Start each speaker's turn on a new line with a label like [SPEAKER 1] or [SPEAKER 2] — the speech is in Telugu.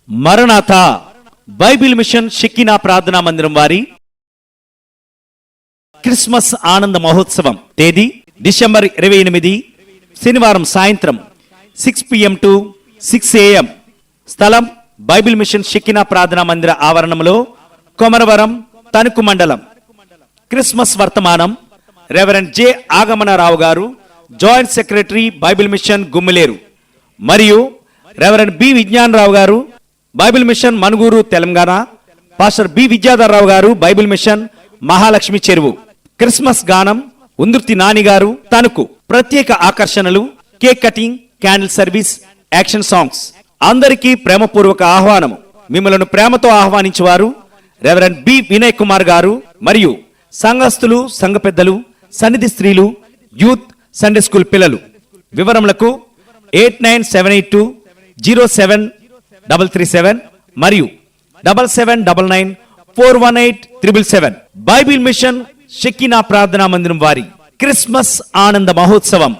[SPEAKER 1] మరణాథ బైబిల్ మిషన్ షెకినా ప్రార్థనా మందిరం వారి క్రిస్మస్ ఆనంద మహోత్సవం తేదీ డిసెంబర్ 28 శనివారం సాయంత్రం 6 PM to 6 AM. స్థలం బైబిల్ మిషన్ షెకినా ప్రార్థనా మందిర ఆవరణంలో, కొమరవరం, తణుకు మండలం. క్రిస్మస్ వర్తమానం రెవరెండ్ జె ఆగమనరావు గారు, joint secretary Bible Mission Gummileru, మరియు రెవరెండ్ బి విజ్ఞానరావు గారు, Bible Mission Manuguru Telangana. Pastor B Vidyadharrao గారు, బైబిల్ మిషన్ మహాలక్ష్మి చెరువు. క్రిస్మస్ గానం ఉందుర్తి నాని గారు, తణుకు. ప్రత్యేక ఆకర్షణలు cake cutting, candle service, action songs. అందరికీ ప్రేమపూర్వక ఆహ్వానము. మిమ్మలను ప్రేమతో ఆహ్వానించేవారు రెవరెండ్ బి వినయ్ కుమార్ గారు మరియు సంఘస్థులు, సంఘ పెద్దలు, సన్నిధి స్త్రీలు, యూత్, సండే స్కూల్ పిల్లలు. వివరములకు 8972073337 మరియు 7799418777. బైబిల్ మిషన్ షెకినా ప్రార్థనా మందిరం వారి క్రిస్మస్ ఆనంద మహోత్సవం.